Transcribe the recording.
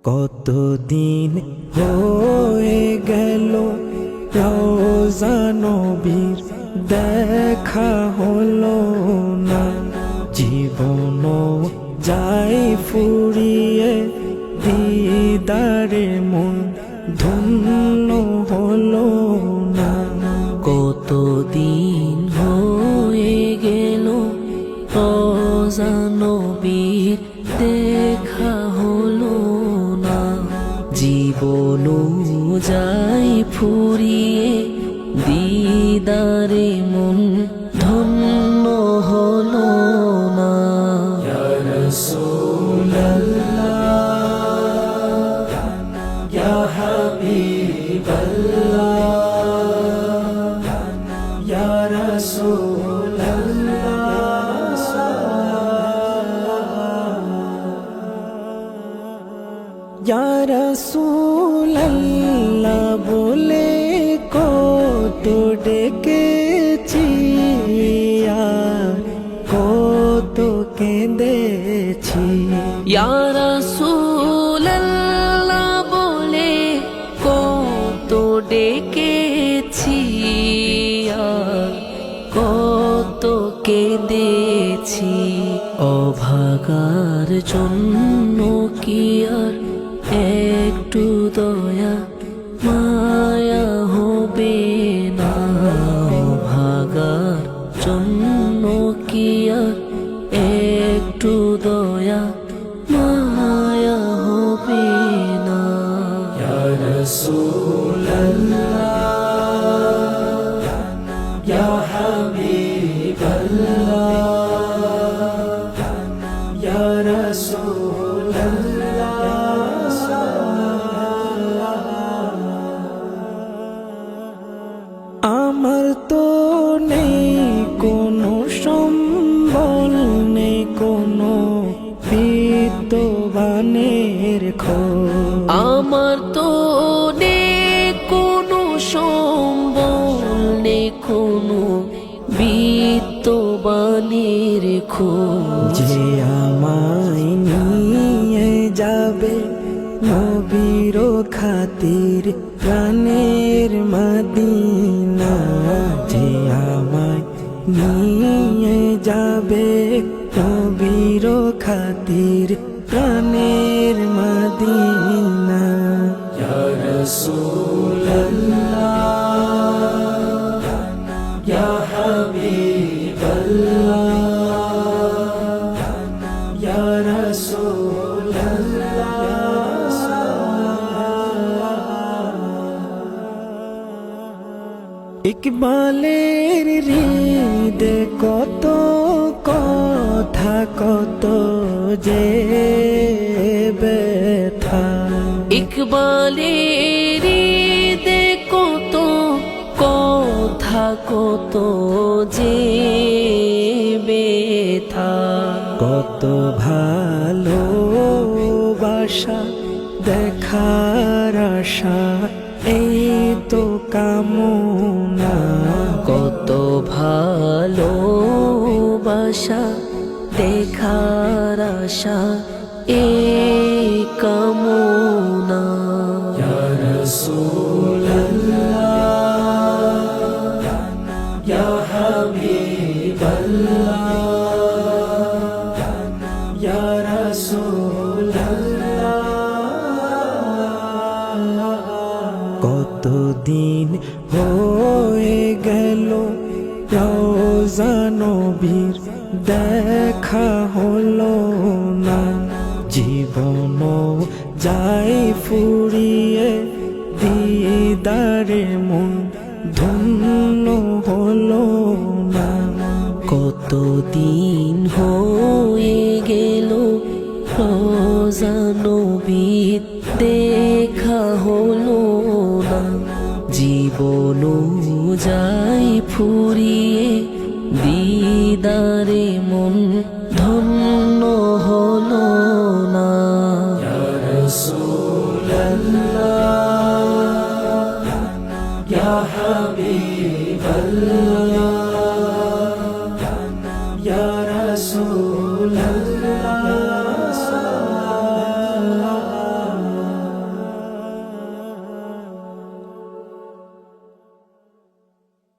কতদিন হয়ে গেল রওজা নবীর দেখা হলো না, জীবন যায় ফুরিয়ে দিদারে মন ধন্য হলো না। কতদিন হয়ে গেল রওজা নবীর দেখা হলো না, জীবন যায় ফুরিয়ে দিদারে মন ধন্য হলো না। ইয়া রাসূলাল্লাহ ইয়া হাবিবাল্লাহ ইয়া রাসূলাল্লাহ ইয়া রাসূলাল্লাহ বলে কত ডেকেছি, আর কত কেঁদেছি। ইয়া রাসূলাল্লাহ বলে কত ডেকেছি, আর কত কেঁদেছি। অভাগার জন্য কি আর একটু দয়া মায়া হবে না? অভাগার জন্য কি আর একটু দয়া মায়া হবে না? ইয়া রাসূলাল্লাহ ইয়া হাবিবাল্লাহ ইয়া রাসূলাল্লাহ আমার তো নেই কোনো সম্বল, নেই কোনো বিদ্যবানের খোঁজ। আমার তো নেই কোনো সম্বল, নেই কোনো বিত্তবানের খোঁজ। যে আমায় নিয়ে যাবে নবীর খাতির প্রাণের মদিনা, যে আমায় নিয়ে যাবে নবীর খাতির প্রাণের মদিনা। ইয়া রাসূলাল্লাহ ইয়া হাবিবাল্লাহ ইয়া রাসূলাল্লাহ ইকবালের হৃদে কত কথা, কত যে ব্যথা। ইকবালের হৃদে কত কথা, কত যে ব্যথা। কত ভালোবাসা দেখার আশা, এই তো কামনা। কত ভালোবাসা দেখার আশা, এই কামনা। ইয়া রাসূলাল্লাহ ইয়া হাবিবাল্লাহ ইয়া রাসূলাল্লাহ কতদিন হয়ে গেল রওজা নবীর দেখা হলো না, জীবন যায় ফুরিয়ে দিদারে মন ধন্য হলো না। কতদিন হয়ে গেল রওজা নবীর দেখা হলো না, জীবন যায় ফুরিয়ে দিদারে মন ধন্য হলো না। ইয়া রাসূলাল্লাহ ইয়া হাবিবাল্লাহ